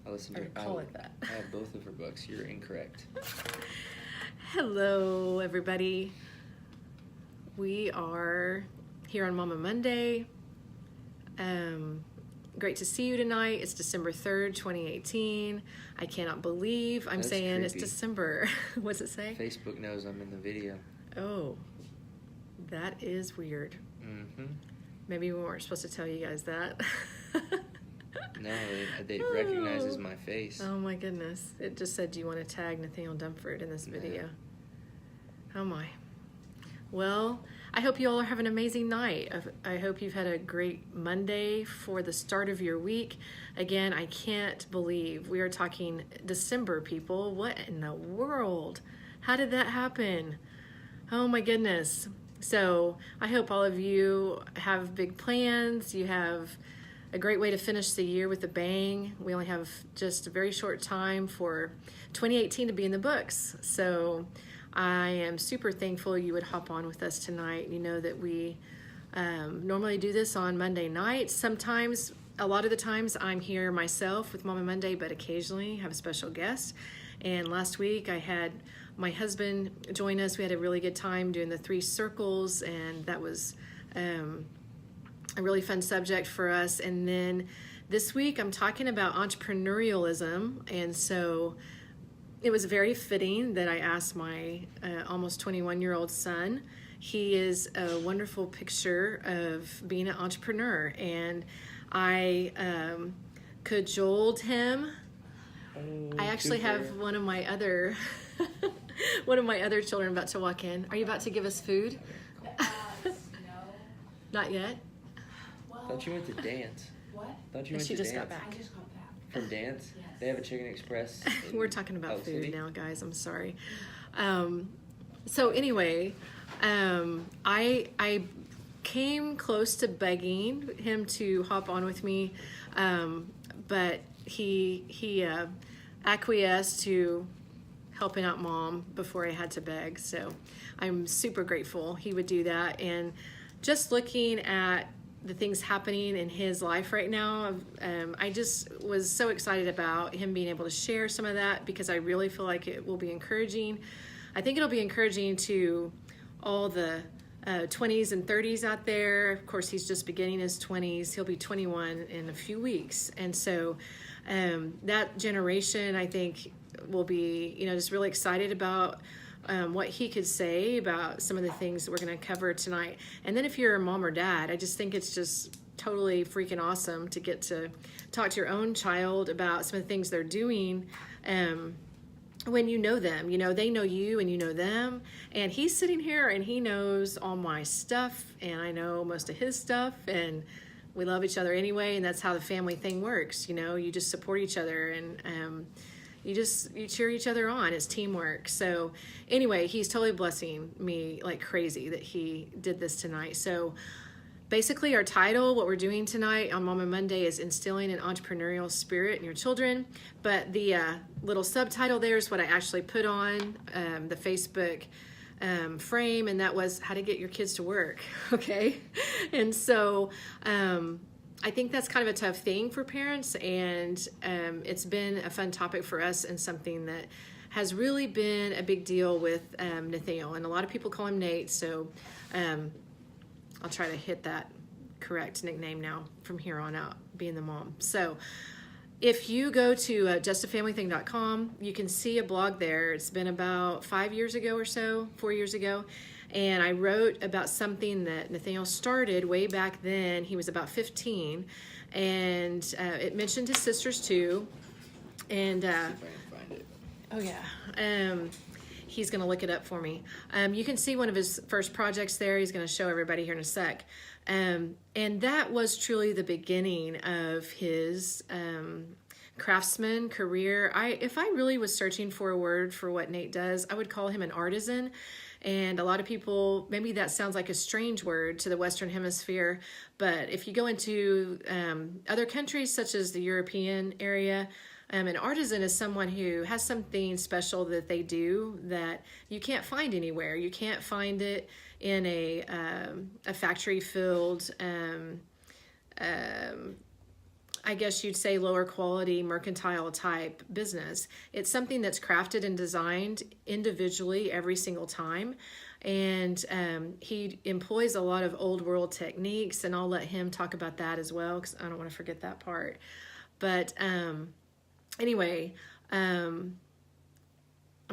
I listen to. Or call it that. I have both of her books. You're incorrect. Hello, everybody. We are here on Momma Monday. Great to see you tonight. It's December 3rd, 2018. I cannot believe I'm That's saying it's creepy. December. What's it say? Facebook knows I'm in the video. Oh, that is weird. Mm-hmm. Maybe we weren't supposed to tell you guys that. No, it recognizes my face. Oh my goodness. It just said, do you want to tag Nathaniel Dunford in this video? Oh my. Well, I hope you all are having an amazing night. I hope you've had a great Monday for the start of your week. Again, I can't believe we are talking December, people. What in the world? How did that happen? Oh my goodness. So I hope all of you have big plans. You have a great way to finish the year with a bang. We only have just a very short time for 2018 to be in the books. So I am super thankful you would hop on with us tonight. You know that we normally do this on Monday nights. Sometimes, a lot of the times, I'm here myself with Momma Monday, but occasionally have a special guest. And last week I had my husband join us. We had a really good time doing the 3 circles, and that was a really fun subject for us. And then this week I'm talking about entrepreneurialism, and so it was very fitting that I asked my almost 21-year-old son. He is a wonderful picture of being an entrepreneur, and I cajoled him. I actually have one of my other children about to walk in. Are you about to give us food? No. Not yet. Well, Thought you went to dance. what? Thought you went She to just got dance. back. I just got back. From dance? Yes. They have a Chicken Express. We're talking about Elk food City? now, guys. I'm sorry. So anyway, I came close to begging him to hop on with me, but he acquiesced to helping out Mom before I had to beg. So I'm super grateful he would do that. And just looking at the things happening in his life right now, I just was so excited about him being able to share some of that, because I really feel like it will be encouraging. I think it'll be encouraging to all the 20s and 30s out there. Of course, he's just beginning his 20s. He'll be 21 in a few weeks. And so that generation, I think, will be, just really excited about what he could say about some of the things that we're going to cover tonight. And then if you're a mom or dad, I just think it's just totally freaking awesome to get to talk to your own child about some of the things they're doing when you know them. They know you and you know them. And he's sitting here and he knows all my stuff, and I know most of his stuff, and we love each other anyway, and that's how the family thing works. You just support each other, and you cheer each other on. It's teamwork. So anyway, he's totally blessing me like crazy that he did this tonight. So basically our title, what we're doing tonight on Momma Monday, is instilling an entrepreneurial spirit in your children. But the little subtitle there is what I actually put on the Facebook frame, and that was how to get your kids to work. Okay. And so I think that's kind of a tough thing for parents, and it's been a fun topic for us, and something that has really been a big deal with Nathaniel, and a lot of people call him Nate, so I'll try to hit that correct nickname now from here on out, being the mom. So if you go to justafamilything.com, you can see a blog there. It's been about 5 years ago or so, 4 years ago. And I wrote about something that Nathaniel started way back then. He was about 15. And it mentioned his sisters too. And See if I can find it. oh yeah, he's going to look it up for me. You can see one of his first projects there. He's going to show everybody here in a sec. And that was truly the beginning of his craftsman career. If I really was searching for a word for what Nate does, I would call him an artisan. And a lot of people, maybe that sounds like a strange word to the Western Hemisphere, but if you go into other countries such as the European area, an artisan is someone who has something special that they do that you can't find anywhere. You can't find it in a factory-filled, I guess you'd say, lower quality mercantile type business. It's something that's crafted and designed individually every single time. And he employs a lot of old world techniques, and I'll let him talk about that as well because I don't want to forget that part. But anyway, I'm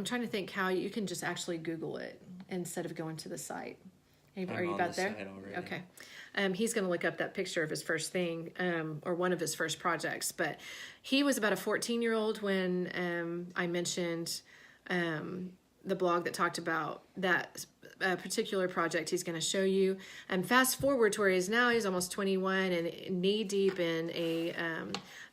trying to think how you can just actually Google it instead of going to the site. Are you about there? Okay. He's going to look up that picture of his first thing, or one of his first projects. But he was about a 14-year-old when I mentioned the blog that talked about that particular project he's going to show you. And fast forward to where he is now, he's almost 21 and knee deep in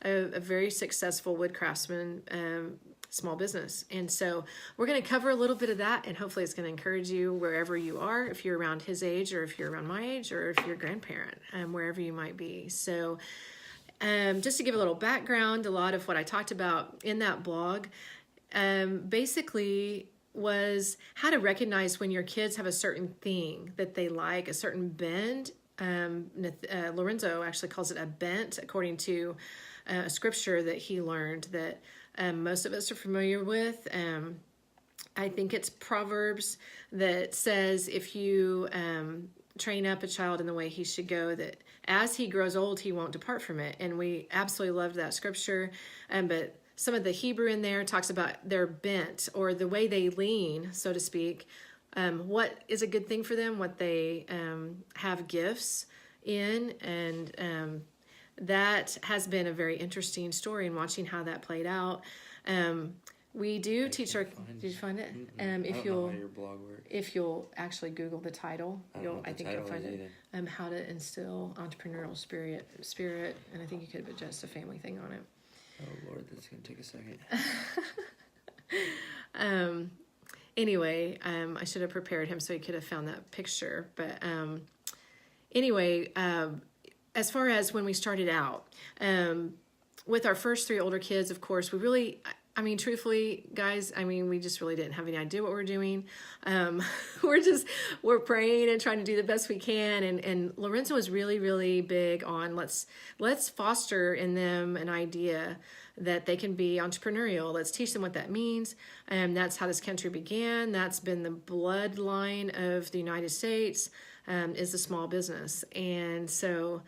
a very successful wood craftsman small business. And so we're going to cover a little bit of that, and hopefully it's going to encourage you wherever you are, if you're around his age or if you're around my age or if you're a grandparent, wherever you might be. So just to give a little background, a lot of what I talked about in that blog basically was how to recognize when your kids have a certain thing that they like, a certain bend. Lorenzo actually calls it a bent, according to a scripture that he learned that most of us are familiar with. I think it's Proverbs that says if you train up a child in the way he should go, that as he grows old, he won't depart from it. And we absolutely loved that scripture. But some of the Hebrew in there talks about their bent, or the way they lean, so to speak. What is a good thing for them, what they have gifts in, and that has been a very interesting story in watching how that played out. We do teach our. Did you find it? If you'll, how your blog works. If you'll actually Google the title, I think you'll find it. How to instill entrepreneurial spirit, and I think you could have just a family thing on it. Oh Lord, that's gonna take a second. Anyway, I should have prepared him so he could have found that picture. But anyway, as far as when we started out, with our first 3 older kids, of course, we really, I mean, truthfully, guys, I mean, we just really didn't have any idea what we're doing. We're praying and trying to do the best we can. And Lorenzo was really, really big on let's foster in them an idea that they can be entrepreneurial. Let's teach them what that means. And that's how this country began. That's been the bloodline of the United States, is the small business. And so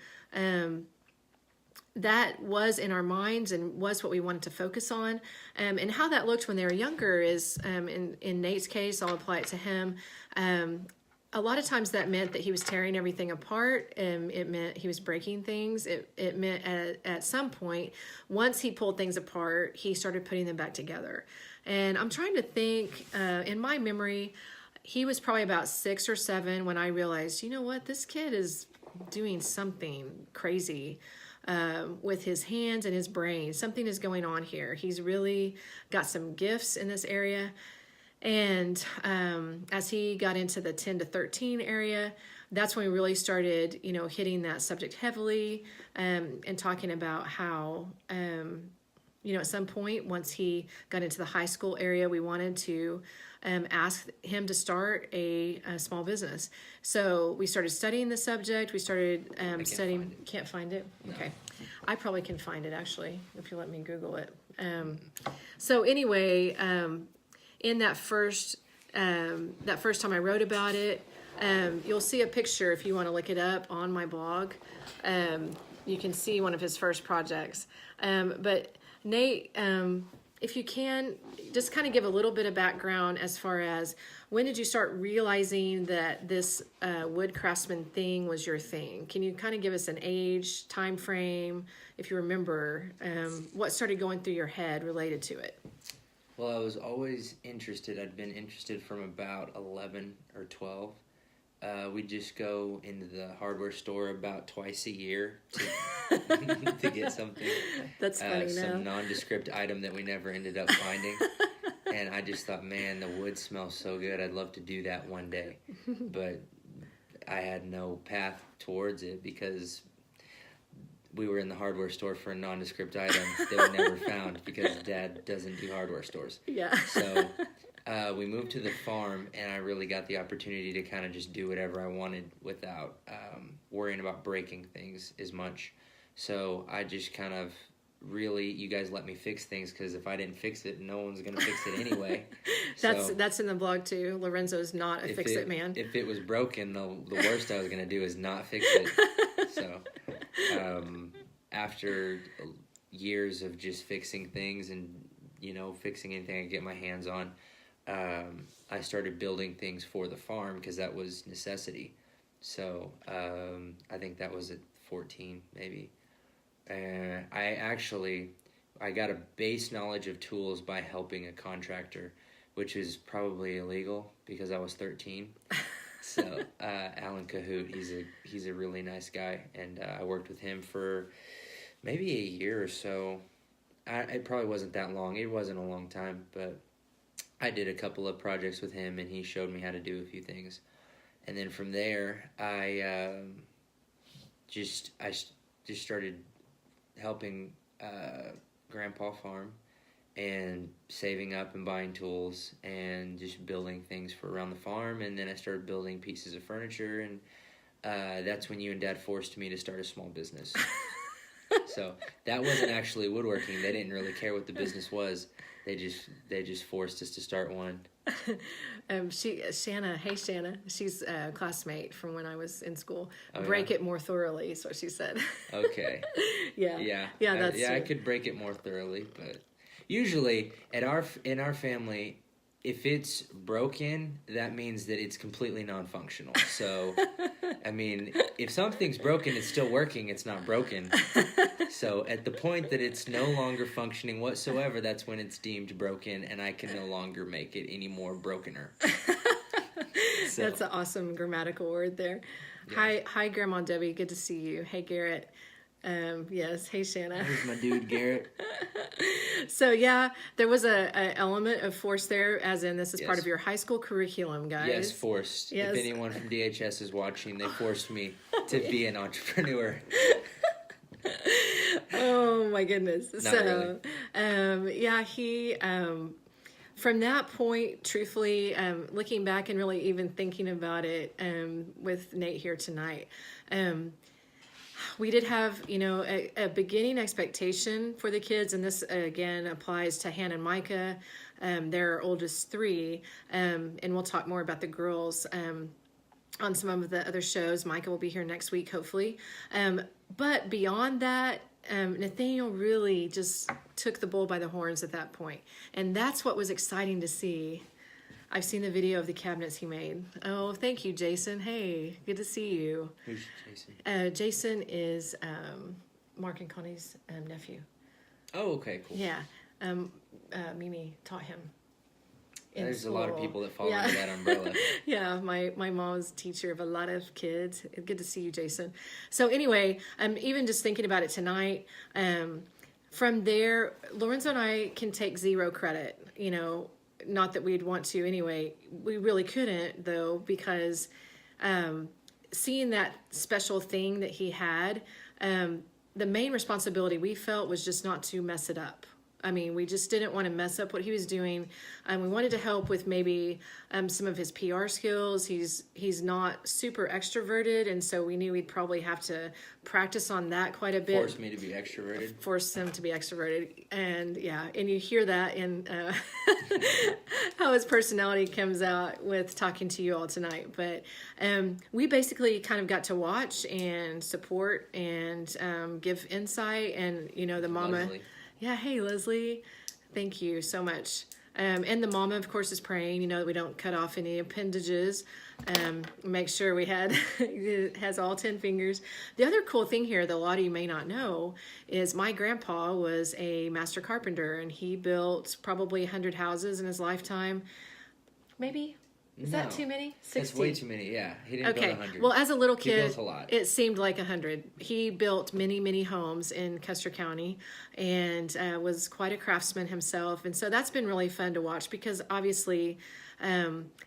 that was in our minds and was what we wanted to focus on. And how that looked when they were younger is, in Nate's case, I'll apply it to him. A lot of times that meant that he was tearing everything apart. It meant he was breaking things. It meant at some point, once he pulled things apart, he started putting them back together. And I'm trying to think, in my memory, he was probably about 6 or 7 when I realized, you know what, this kid is doing something crazy with his hands and his brain. Something is going on here. He's really got some gifts in this area. And as he got into the 10 to 13 area, that's when we really started, hitting that subject heavily, and talking about how, at some point, once he got into the high school area, we wanted to ask him to start a small business. So we started studying the subject. We started studying. Can't find it? No. Okay. I probably can find it, actually, if you let me Google it. So anyway, in that first time I wrote about it, you'll see a picture if you want to look it up on my blog. You can see one of his first projects. But Nate, if you can, just kind of give a little bit of background as far as when did you start realizing that this wood craftsman thing was your thing? Can you kind of give us an age, time frame, if you remember, what started going through your head related to it? Well, I was always interested. I'd been interested from about 11 or 12. We'd just go into the hardware store about twice a year to get something. That's funny, some nondescript item that we never ended up finding. And I just thought, man, the wood smells so good. I'd love to do that one day. But I had no path towards it because we were in the hardware store for a nondescript item that we never found because Dad doesn't do hardware stores. Yeah. So we moved to the farm, and I really got the opportunity to kind of just do whatever I wanted without worrying about breaking things as much. So I just kind of really, you guys let me fix things, because if I didn't fix it, no one's gonna fix it anyway. That's in the blog too. Lorenzo's not a fix-it man. If it was broken, the worst I was gonna do is not fix it. So after years of just fixing things and fixing anything I could get my hands on, I started building things for the farm, because that was necessity. So I think that was at 14 maybe. I got a base knowledge of tools by helping a contractor, which is probably illegal because I was 13. So Alan Cahoot, he's a really nice guy, and I worked with him for maybe a year or so. It probably wasn't that long. It wasn't a long time, but I did a couple of projects with him, and he showed me how to do a few things. And then from there, I just started helping Grandpa farm and saving up and buying tools and just building things for around the farm. And then I started building pieces of furniture, and that's when you and Dad forced me to start a small business. So that wasn't actually woodworking. They didn't really care what the business was. They just forced us to start one. Shanna, she's a classmate from when I was in school. Oh, break it more thoroughly is what she said. Okay. Yeah. That's I could break it more thoroughly, but usually in our family, if it's broken, that means that it's completely non-functional. So, I mean, if something's broken, it's still working. It's not broken. So at the point that it's no longer functioning whatsoever, that's when it's deemed broken, and I can no longer make it any more brokener. So. That's an awesome grammatical word there. Yeah. Hi, Grandma Debbie. Good to see you. Hey, Garrett. Yes. Hey, Shanna. There's my dude, Garrett. So yeah, there was a element of force there, as in this is Yes. part of your high school curriculum, guys. Yes, forced. Yes. If anyone from DHS is watching, they forced me to be an entrepreneur. Oh my goodness. Not really. Yeah, he from that point, truthfully, looking back and really even thinking about it with Nate here tonight, we did have, a beginning expectation for the kids, and this again applies to Hannah and Micah. They're oldest 3, and we'll talk more about the girls on some of the other shows. Micah will be here next week, hopefully. But beyond that, Nathaniel really just took the bull by the horns at that point, and that's what was exciting to see. I've seen the video of the cabinets he made. Oh, thank you, Jason. Hey, good to see you. Who's Jason? Jason is Mark and Connie's nephew. Oh, okay, cool. Yeah. Mimi taught him. There's a lot of people that fall under that umbrella. Yeah, my mom's teacher of a lot of kids. Good to see you, Jason. So anyway, even just thinking about it tonight, from there, Lorenzo and I can take zero credit, not that we'd want to anyway. We really couldn't, though, because seeing that special thing that he had, the main responsibility we felt was just not to mess it up. I mean, we just didn't want to mess up what he was doing. We wanted to help with maybe some of his PR skills. He's not super extroverted, and so we knew we'd probably have to practice on that quite a bit. Force me to be extroverted. Force him to be extroverted. And yeah, and you hear that in how his personality comes out with talking to you all tonight. But we basically kind of got to watch and support and give insight, and the mama... Leslie. Yeah, hey, Leslie. Thank you so much. And the mama, of course, is praying, that we don't cut off any appendages. Make sure we it has all 10 fingers. The other cool thing here that a lot of you may not know is my grandpa was a master carpenter, and he built probably 100 houses in his lifetime. Maybe? Is that too many? 60? That's way too many, yeah. He didn't build 100. Well, as a little kid, he built a lot. It seemed like 100. He built many, many homes in Custer County, and was quite a craftsman himself. And so that's been really fun to watch, because obviously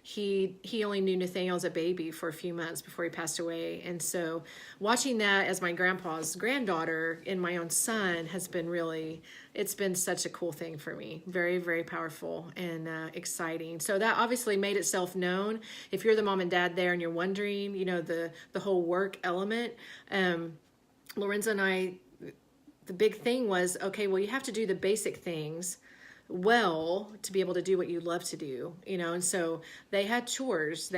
he only knew Nathaniel as a baby for a few months before he passed away. And so watching that as my grandpa's granddaughter and my own son has been it's been such a cool thing for me. Very, very powerful and exciting. So that obviously made itself known. If you're the mom and dad there and you're wondering, the whole work element, Lorenzo and I the big thing was, okay, well, you have to do the basic things well to be able to do what you love to do, and so they had chores.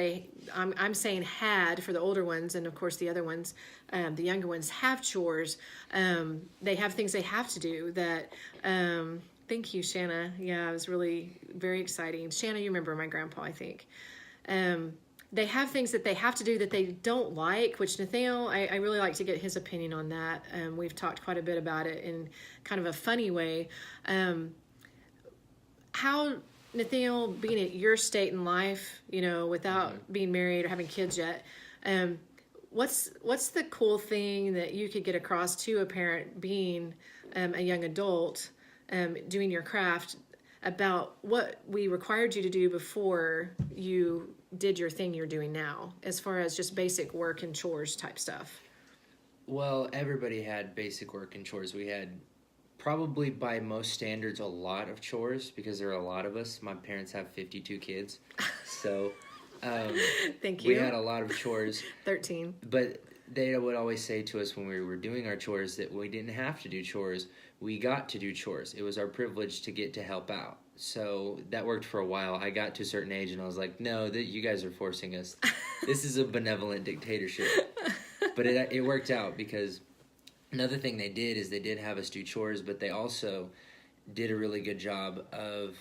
I'm saying had for the older ones, and of course the other ones, the younger ones have chores. They have things they have to do that. Thank you, Shanna. Yeah, it was really very exciting. Shanna, you remember my grandpa, I think. They have things that they have to do that they don't like, which Nathaniel, I really like to get his opinion on that. We've talked quite a bit about it in kind of a funny way. How, Nathaniel, being at your state in life, without being married or having kids yet, what's the cool thing that you could get across to a parent being a young adult, doing your craft, about what we required you to do before you did your thing you're doing now, as far as just basic work and chores type stuff? Well, everybody had basic work and chores. We had, probably by most standards, a lot of chores because there are a lot of us. My parents have 52 kids, so Thank you. we had a lot of chores. 13. But they would always say to us when we were doing our chores that we didn't have to do chores. We got to do chores. It was our privilege to get to help out. So that worked for a while. I got to a certain age and I was like, no, you guys are forcing us. This is a benevolent dictatorship. But it worked out because another thing they did is they did have us do chores, but they also did a really good job of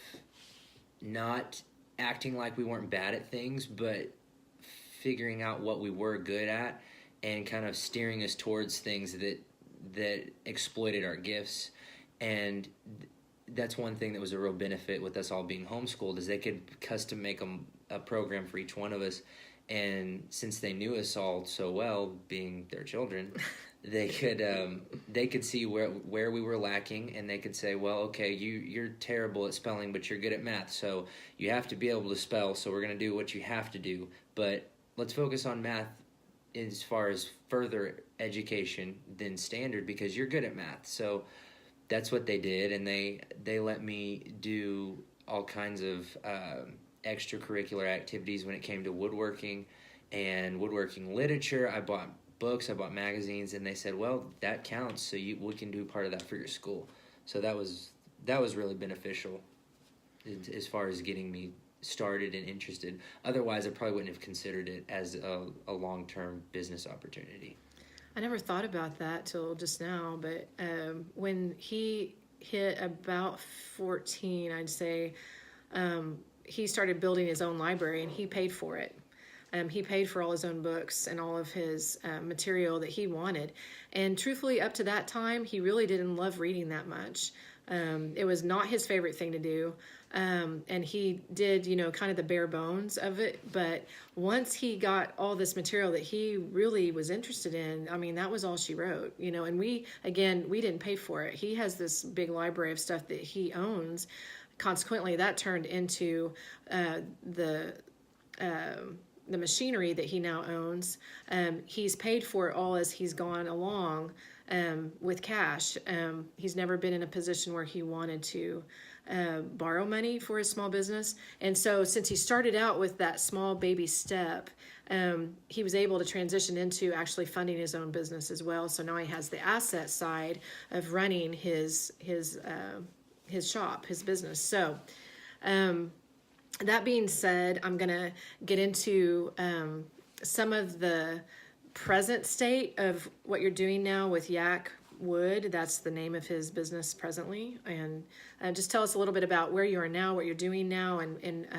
not acting like we weren't bad at things, but figuring out what we were good at and kind of steering us towards things that exploited our gifts. And that's one thing that was a real benefit with us all being homeschooled, is they could custom make a program for each one of us. And since they knew us all so well, being their children, they could see where we were lacking, and they could say, well, okay, you're terrible at spelling, but you're good at math, so you have to be able to spell, so we're going to do what you have to do. But let's focus on math as far as further education than standard, because you're good at math. So that's what they did, and they let me do all kinds of extracurricular activities when it came to woodworking and woodworking literature. I bought books, I bought magazines, and they said, well, that counts, so we can do part of that for your school. So that was really beneficial as far as getting me started and interested. Otherwise, I probably wouldn't have considered it as a long-term business opportunity. I never thought about that till just now, but when he hit about 14, I'd say, he started building his own library, and he paid for it. He paid for all his own books and all of his material that he wanted. And truthfully, up to that time, he really didn't love reading that much. It was not his favorite thing to do. And he did, kind of the bare bones of it. But once he got all this material that he really was interested in, I mean, that was all she wrote, and we didn't pay for it. He has this big library of stuff that he owns. Consequently, that turned into the machinery that he now owns. He's paid for it all as he's gone along with cash. He's never been in a position where he wanted to borrow money for his small business. And so since he started out with that small baby step, he was able to transition into actually funding his own business as well. So now he has the asset side of running his shop, his business. So that being said, I'm going to get into some of the present state of what you're doing now with Yak Wood. That's the name of his business presently. And just tell us a little bit about where you are now, what you're doing now, and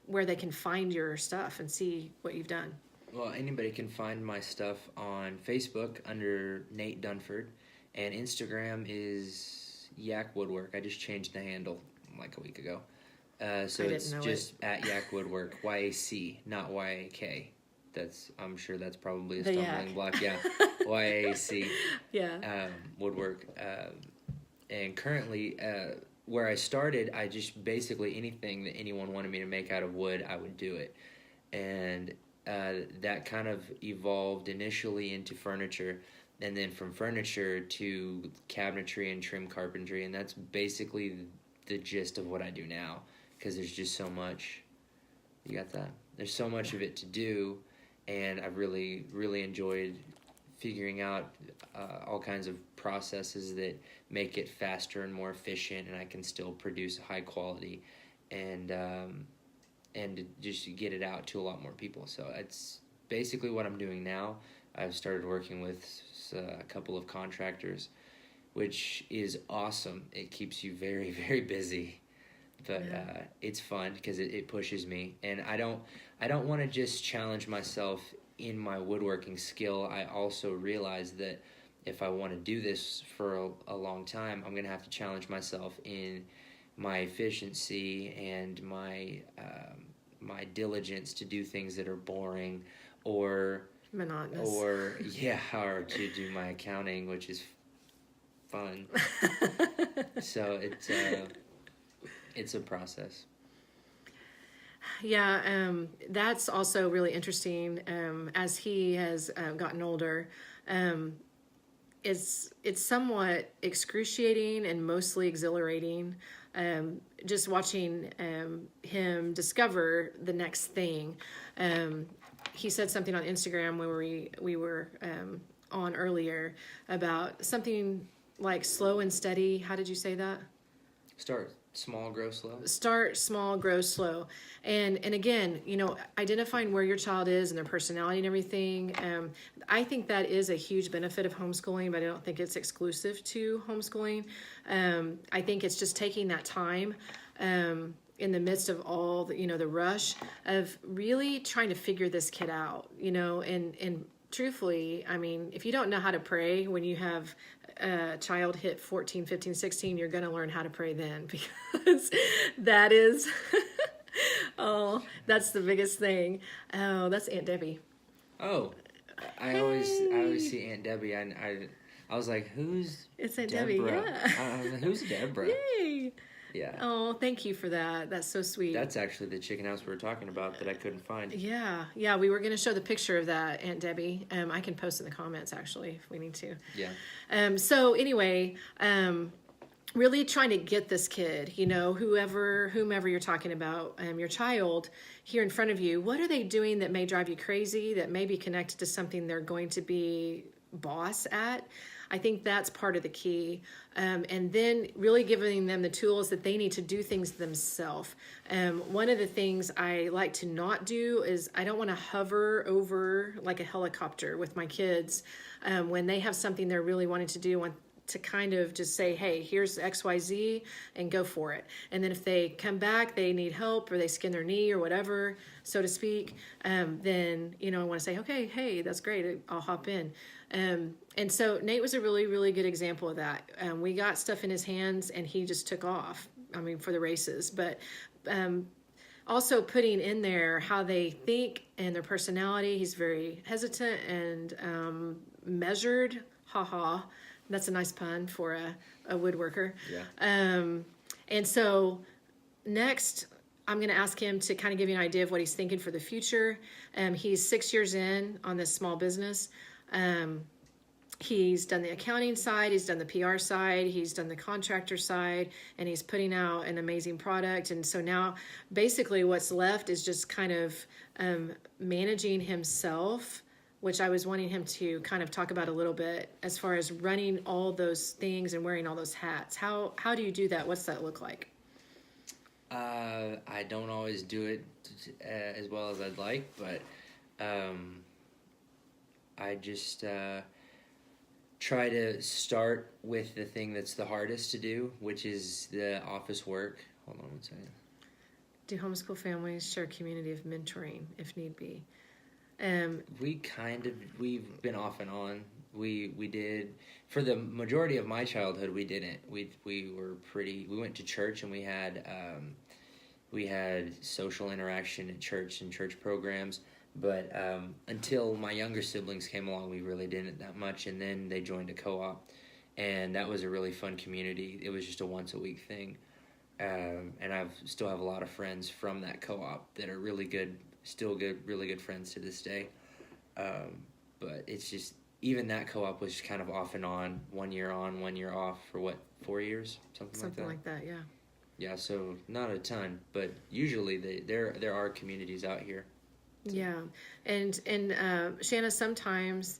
where they can find your stuff and see what you've done. Well, anybody can find my stuff on Facebook under Nate Dunford, and Instagram is Yak Woodwork. I just changed the handle like a week ago. So it's just at Yak Woodwork, YAC, not YAK. I'm sure that's probably a stumbling block. Yeah, YAC. Yeah. Woodwork. And currently, where I started, I just basically anything that anyone wanted me to make out of wood, I would do it. And that kind of evolved initially into furniture, and then from furniture to cabinetry and trim carpentry, and that's basically the gist of what I do now, because there's just so much. You got that? There's so much of it to do, and I've really, really enjoyed figuring out all kinds of processes that make it faster and more efficient, and I can still produce high quality and just get it out to a lot more people. So it's basically what I'm doing now. I've started working with a couple of contractors, which is awesome. It keeps you very, very busy, but it's fun because it pushes me, and I don't want to just challenge myself in my woodworking skill. I also realize that if I want to do this for a long time, I'm gonna have to challenge myself in my efficiency and my diligence to do things that are boring or monotonous, or to do my accounting, which is fun. So it's a process. Yeah, that's also really interesting. As he has gotten older, it's somewhat excruciating and mostly exhilarating. Just watching him discover the next thing. He said something on Instagram when we were on earlier about something like slow and steady. How did you say that? Start small, grow slow. Start small, grow slow. And again, identifying where your child is and their personality and everything. I think that is a huge benefit of homeschooling, but I don't think it's exclusive to homeschooling. I think it's just taking that time in the midst of all the rush of really trying to figure this kid out, and truthfully, I mean, if you don't know how to pray when you have a child hit 14, 15, 16, you're going to learn how to pray then, because that is, that's the biggest thing. Oh, that's Aunt Debbie. Oh, I always see Aunt Debbie. I was like, who's It's Aunt Deborah? Debbie, yeah. Who's Deborah? Yay. Yeah. Oh, thank you for that. That's so sweet. That's actually the chicken house we were talking about that I couldn't find. Yeah. We were going to show the picture of that, Aunt Debbie. I can post in the comments, actually, if we need to. Yeah. So anyway, really trying to get this kid, whomever you're talking about, your child here in front of you, what are they doing that may drive you crazy, that may be connected to something they're going to be boss at? I think that's part of the key. And then really giving them the tools that they need to do things themselves. One of the things I like to not do is I don't want to hover over like a helicopter with my kids. When they have something they're really wanting to do, I want to kind of just say, hey, here's XYZ and go for it. And then if they come back, they need help or they skin their knee or whatever, so to speak, then, I want to say, okay, hey, that's great. I'll hop in. And so Nate was a really, really good example of that. We got stuff in his hands and he just took off, for the races. But also putting in there how they think and their personality. He's very hesitant and measured. That's a nice pun for a woodworker. Yeah. And so next, I'm going to ask him to kind of give you an idea of what he's thinking for the future. He's 6 years in on this small business. He's done the accounting side, he's done the PR side, he's done the contractor side, and he's putting out an amazing product. And so now basically what's left is just kind of managing himself, which I was wanting him to kind of talk about a little bit as far as running all those things and wearing all those hats. How do you do that? What's that look like? I don't always do it as well as I'd like, but I just try to start with the thing that's the hardest to do, which is the office work. Hold on one second. Do homeschool families share a community of mentoring if need be? We've been off and on. We did, for the majority of my childhood, we didn't. We went to church and we had social interaction at church and church programs. But until my younger siblings came along, we really didn't that much. And then they joined a co-op, and that was a really fun community. It was just a once-a-week thing. And still have a lot of friends from that co-op that are really good, really good friends to this day. But it's just, even that co-op was just kind of off and on, 1 year on, 1 year off for 4 years? Something like that. Yeah. Yeah, so not a ton, but usually there are communities out here. Yeah, and Shanna, sometimes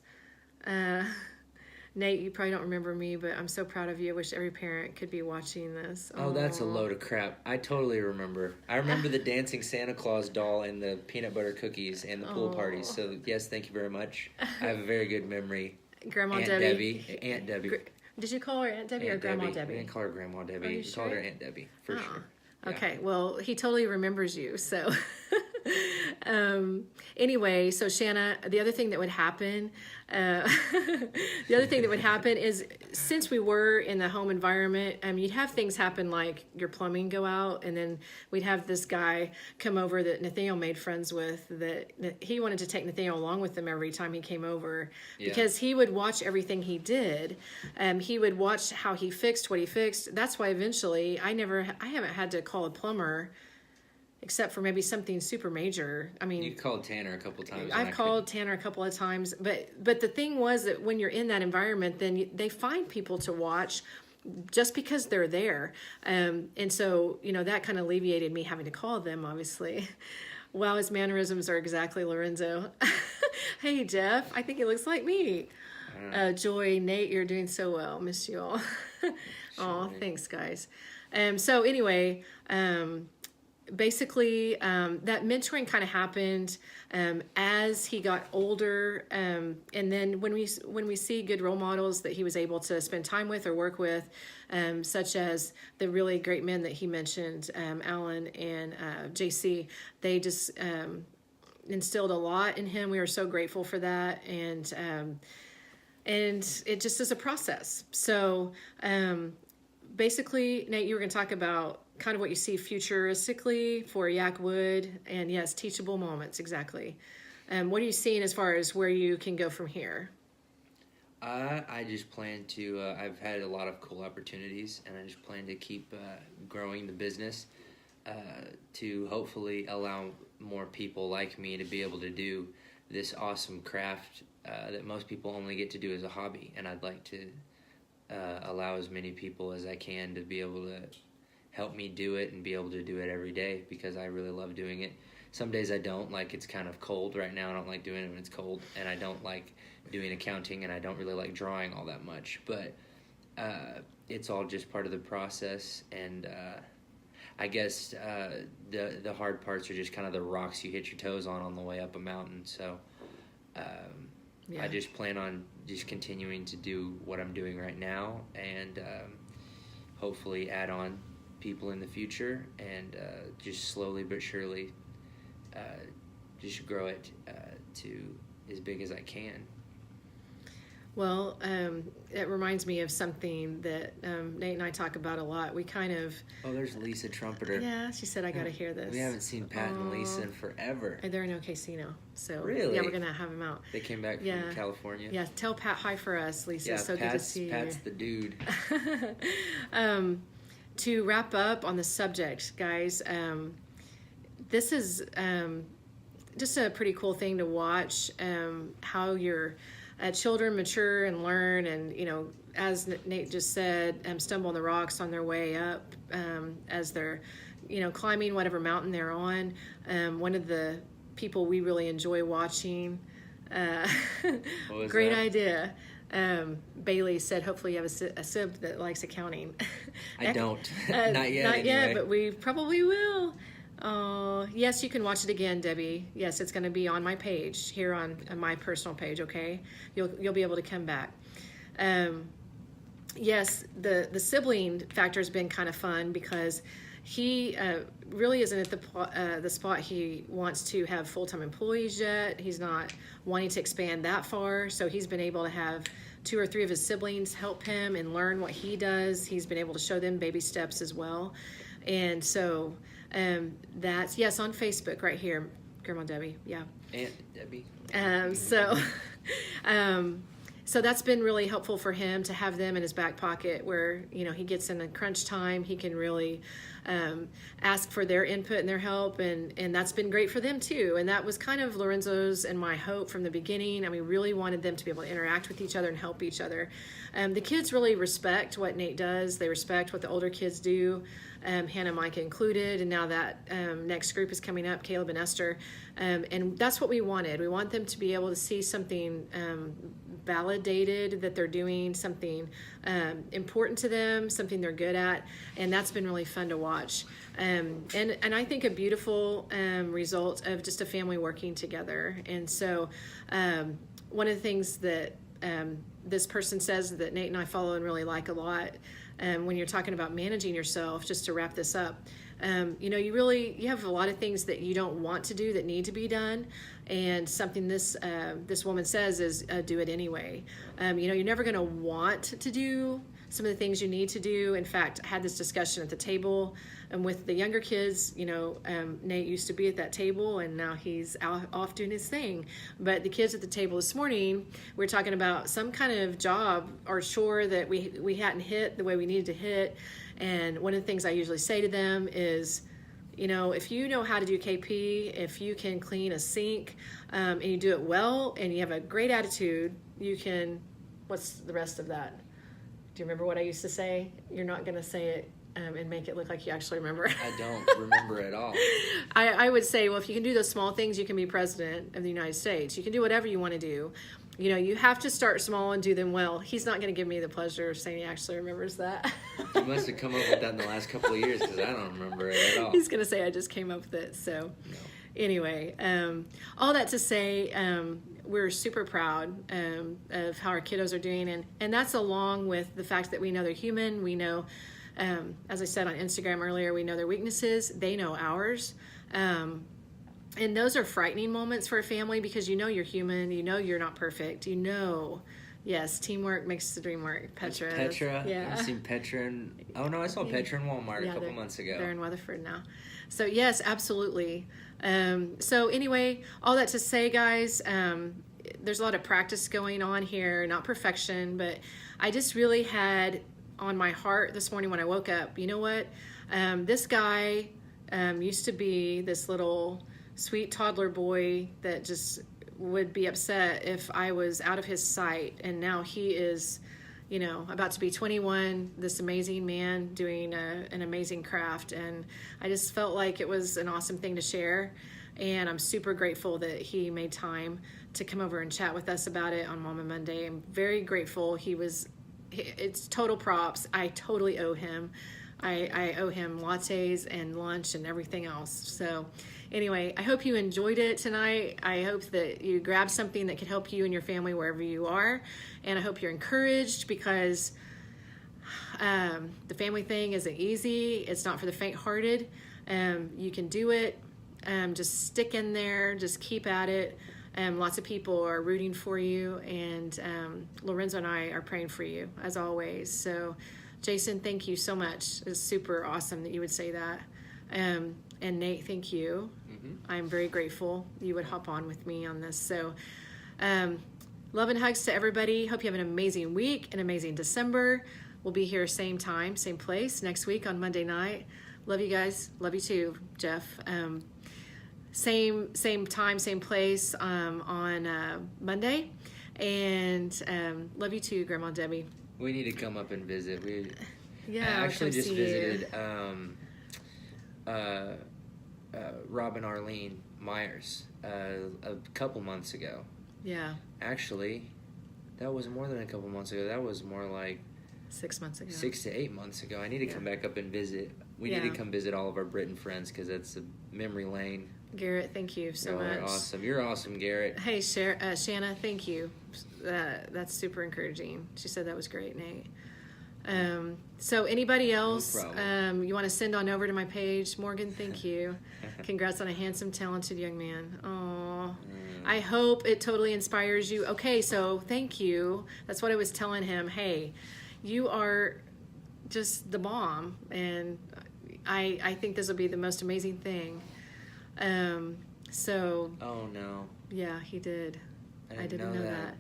Nate, you probably don't remember me, but I'm so proud of you. I wish every parent could be watching this. Oh, that's a Aw. load of crap. I totally remember. I remember the dancing Santa Claus doll and the peanut butter cookies and the pool parties. So, yes, thank you very much. I have a very good memory. Grandma Aunt Debbie. Aunt Debbie. Did you call her Aunt Debbie or Aunt Grandma We Debbie? didn't call her Grandma Debbie. Are you We called her sure? Aunt Debbie, for Oh, sure. Yeah. Okay, well, he totally remembers you. So, anyway, so Shanna, the other thing that would happen, is since we were in the home environment, you'd have things happen like your plumbing go out, and then we'd have this guy come over that Nathaniel made friends with. That he wanted to take Nathaniel along with him every time he came over because he would watch everything he did. He would watch how he fixed what he fixed. That's why eventually I haven't had to call a plumber except for maybe something super major. I mean, You called Tanner a couple times. I've called Tanner a couple of times, but the thing was that when you're in that environment, then they find people to watch just because they're there. And so, that kind of alleviated me having to call them, obviously. Wow, his mannerisms are exactly Lorenzo. Hey, Jeff, I think he looks like me. Joy, Nate, you're doing so well. Miss you all. Oh, thanks, guys. So anyway, basically, that mentoring kind of happened as he got older, and then when we see good role models that he was able to spend time with or work with, such as the really great men that he mentioned, Alan and JC, they just instilled a lot in him. We were so grateful for that, and it just is a process. So basically, Nate, you were going to talk about kind of what you see futuristically for Yak Wood, and yes, teachable moments, exactly. What are you seeing as far as where you can go from here? I just plan to, I've had a lot of cool opportunities, and I just plan to keep growing the business to hopefully allow more people like me to be able to do this awesome craft that most people only get to do as a hobby. And I'd like to allow as many people as I can to be able to help me do it and be able to do it every day, because I really love doing it. Some days I don't, like it's kind of cold right now. I don't like doing it when it's cold, and I don't like doing accounting, and I don't really like drawing all that much, but it's all just part of the process. And I guess the hard parts are just kind of the rocks you hit your toes on the way up a mountain. So I just plan on just continuing to do what I'm doing right now, and hopefully add on people in the future, and just slowly but surely just grow it to as big as I can. Well, it reminds me of something that Nate and I talk about a lot. We kind of... Oh, there's Lisa Trumpeter. Yeah, she said, I got to hear this. We haven't seen Pat and Lisa in forever. They're in OKC now. So, really? yeah, we're going to have them out. They came back from California? Yeah, tell Pat hi for us, Lisa. Yeah, so good to see you. Pat's the dude. To wrap up on the subject, guys, this is just a pretty cool thing to watch, how your children mature and learn, and as Nate just said, stumble on the rocks on their way up, as they're climbing whatever mountain they're on. One of the people we really enjoy watching, great idea, Bailey said, hopefully you have a sib that likes accounting. I don't. Not yet. Not yet, but we probably will. Yes, you can watch it again, Debbie. Yes, it's going to be on my page here on my personal page. Okay, you'll be able to come back. Yes, the sibling factor has been kind of fun, because he really isn't at the spot he wants to have full-time employees yet. He's not wanting to expand that far, so he's been able to have 2 or 3 of his siblings help him and learn what he does. He's been able to show them baby steps as well. And so that's, yes, on Facebook right here, Grandma Debbie, yeah. Aunt Debbie. So that's been really helpful for him to have them in his back pocket, where he gets in a crunch time, he can really ask for their input and their help, and that's been great for them too. And that was kind of Lorenzo's and my hope from the beginning, and we really wanted them to be able to interact with each other and help each other. The kids really respect what Nate does. They respect what the older kids do. Hannah, Micah included, and now that next group is coming up, Caleb and Esther, and that's what we wanted. We want them to be able to see something validated, that they're doing something important to them, something they're good at, and that's been really fun to watch. And I think a beautiful result of just a family working together. And so one of the things that this person says that Nate and I follow and really like a lot, when you're talking about managing yourself, just to wrap this up, you have a lot of things that you don't want to do that need to be done, and something this woman says is do it anyway. You're never going to want to do some of the things you need to do. In fact, I had this discussion at the table with the younger kids. Nate used to be at that table, and now he's off doing his thing. But the kids at the table this morning, we were talking about some kind of job or chore that we hadn't hit the way we needed to hit. And one of the things I usually say to them is, if you know how to do KP, if you can clean a sink, and you do it well, and you have a great attitude, you can, what's the rest of that? Do you remember what I used to say? You're not going to say it and make it look like you actually remember. I don't remember at all. I would say, well, if you can do those small things, you can be president of the United States. You can do whatever you want to do. You have to start small and do them well. He's not going to give me the pleasure of saying he actually remembers that. You must have come up with that in the last couple of years, because I don't remember it at all. He's going to say I just came up with it. So anyway, all that to say, we're super proud of how our kiddos are doing. And that's along with the fact that we know they're human. We know, as I said on Instagram earlier, we know their weaknesses. They know ours. And those are frightening moments for a family, because you're human, you're not perfect, yes, teamwork makes the dream work. Petra. Yeah. I've seen Petra I saw Petra in Walmart a couple months ago. They're in Weatherford now. So yes, absolutely. So anyway, all that to say, guys, there's a lot of practice going on here, not perfection, but I just really had on my heart this morning when I woke up, you know what? This guy used to be this little sweet toddler boy that just would be upset if I was out of his sight. And now he is, about to be 21, this amazing man doing an amazing craft. And I just felt like it was an awesome thing to share. And I'm super grateful that he made time to come over and chat with us about it on Momma Monday. I'm very grateful. It's total props. I totally owe him. I owe him lattes and lunch and everything else. So anyway, I hope you enjoyed it tonight. I hope that you grabbed something that could help you and your family wherever you are. And I hope you're encouraged, because the family thing isn't easy. It's not for the faint-hearted. You can do it. Just stick in there. Just keep at it. Lots of people are rooting for you. And Lorenzo and I are praying for you, as always. So Jason, thank you so much. It's super awesome that you would say that. And Nate, thank you. Mm-hmm. I'm very grateful you would hop on with me on this. So love and hugs to everybody. Hope you have an amazing week, an amazing December. We'll be here same time, same place next week on Monday night. Love you guys. Love you too, Jeff. Same time, same place on Monday. And love you too, Grandma Debbie. We need to come up and visit. I I'll actually come just see visited Rob and Arlene Myers a couple months ago. Yeah. Actually, that was more than a couple months ago. That was more like 6 months ago. 6 to 8 months ago. I need to come back up and visit. We need to come visit all of our Britain friends, because that's a memory lane. Garrett, thank you so much. You're awesome. You're awesome, Garrett. Hey, Shanna, thank you. That's super encouraging. She said that was great, Nate. So anybody else you want to send on over to my page? Morgan, thank you. Congrats on a handsome, talented young man. Oh, I hope it totally inspires you. Okay, so thank you. That's what I was telling him. Hey, you are just the bomb, and I think this will be the most amazing thing. So. Oh no. Yeah, he did. I didn't know that.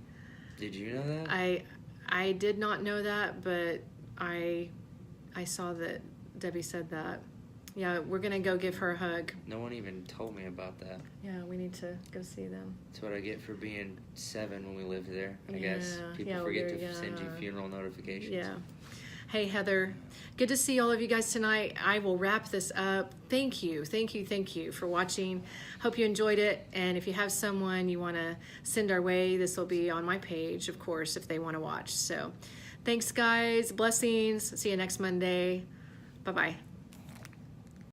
Did you know that? I did not know that, but I saw that Debbie said that. Yeah, we're gonna go give her a hug. No one even told me about that. Yeah, we need to go see them. That's what I get for being 7 when we lived there. I guess people forget to send you funeral notifications. Yeah. Hey, Heather. Good to see all of you guys tonight. I will wrap this up. Thank you for watching. Hope you enjoyed it. And if you have someone you want to send our way, this will be on my page, of course, if they want to watch. So thanks, guys. Blessings. See you next Monday. Bye-bye.